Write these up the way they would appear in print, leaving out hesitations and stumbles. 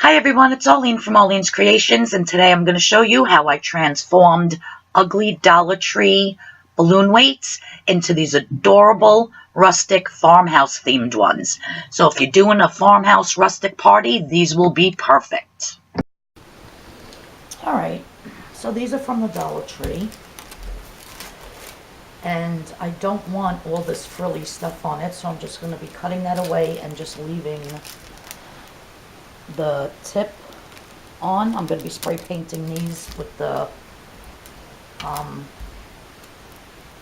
Hi everyone, it's Arlene from Arlene's Creations, and today I'm going to show you how I transformed ugly Dollar Tree balloon weights into these adorable rustic farmhouse themed ones. So if you're doing a farmhouse rustic party, these will be perfect. Alright, so these are from the Dollar Tree, and I don't want all this frilly stuff on it, so I'm just going to be cutting that away and just leaving the tip on. I'm going to be spray painting these with the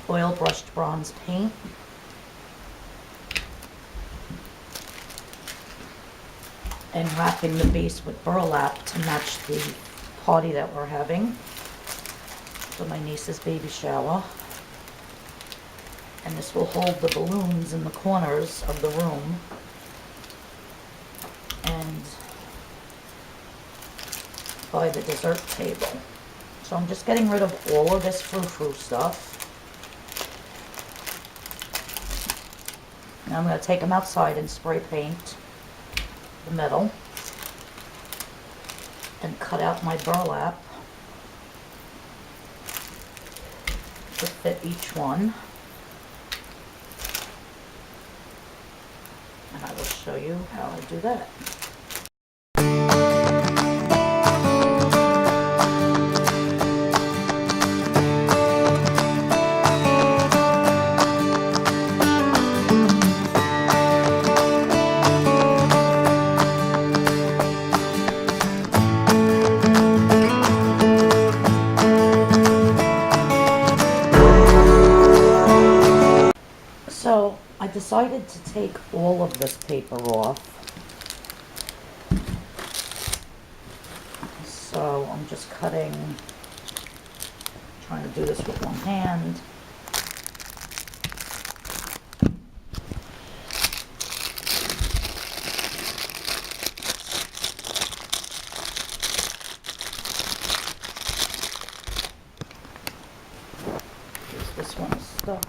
oil brushed bronze paint. And wrapping the base with burlap to match the party that we're having for my niece's baby shower. And this will hold the balloons in the corners of the room. And by the dessert table. So I'm just getting rid of all of this frou-frou stuff. Now I'm going to take them outside and spray paint the metal and cut out my burlap to fit each one. And I will show you how I do that. So I decided to take all of this paper off. So I'm just cutting, trying to do this with one hand. This one is stuck.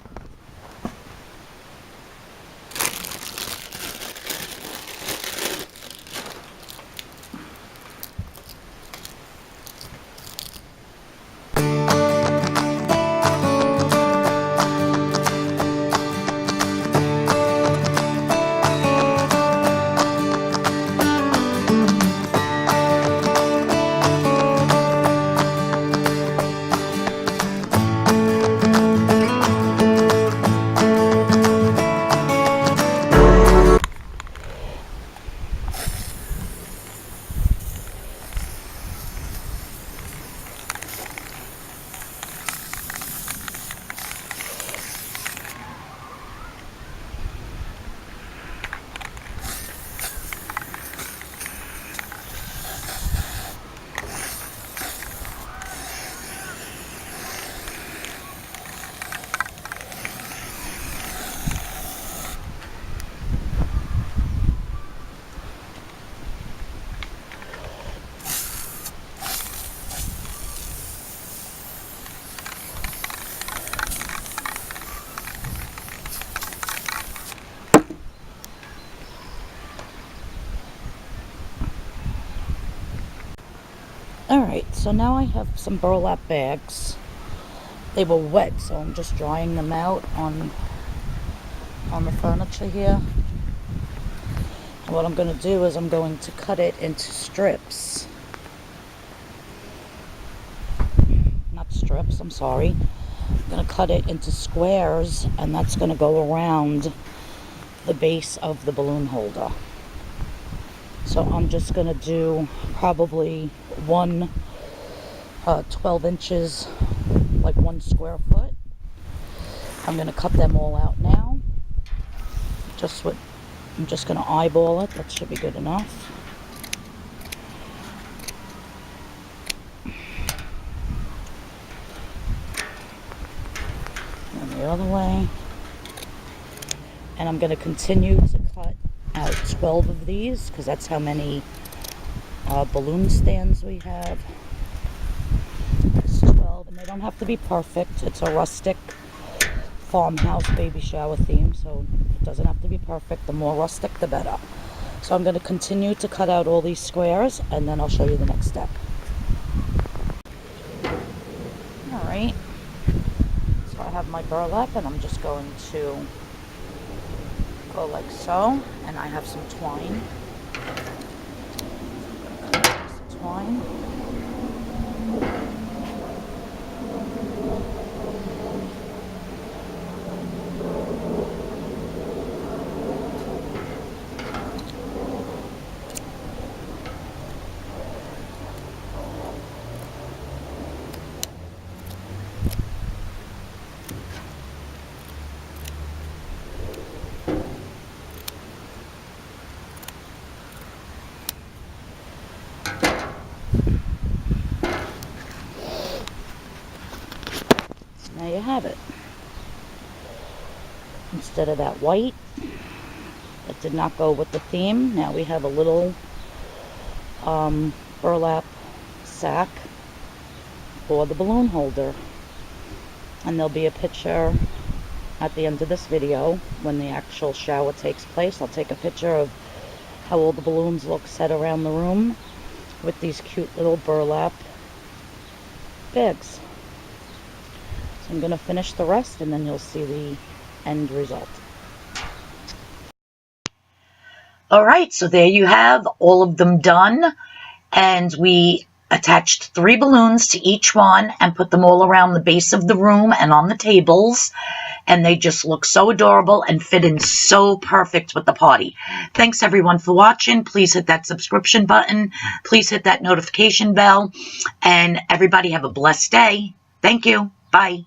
Alright, so now I have some burlap bags. They were wet, so I'm just drying them out on the furniture here. And what I'm going to do is I'm going to cut it into strips. Not strips, I'm sorry. I'm going to cut it into squares, and that's going to go around the base of the balloon holder. So I'm just going to do probably 12 inches, like 1 square foot. I'm going to cut them all out now. I'm just going to eyeball it. That should be good enough. And the other way. And I'm going to continue to cut out 12 of these, because that's how many balloon stands we have. It's 12, and they don't have to be perfect. It's a rustic farmhouse baby shower theme, so it doesn't have to be perfect. The more rustic, the better. So I'm going to continue to cut out all these squares, and then I'll show you the next step. Alright, so I have my burlap, and I'm just going to go like so, and I have some twine. Some twine. There you have it. Instead of that white that did not go with the theme, now we have a little burlap sack for the balloon holder. And there'll be a picture at the end of this video when the actual shower takes place. I'll take a picture of how all the balloons look set around the room with these cute little burlap bags. So I'm going to finish the rest, and then you'll see the end result. Alright, so there you have all of them done, and we attached 3 balloons to each one and put them all around the base of the room and on the tables, and they just look so adorable and fit in so perfect with the party. Thanks everyone for watching. Please hit that subscription button. Please hit that notification bell, and everybody have a blessed day. Thank you. Bye.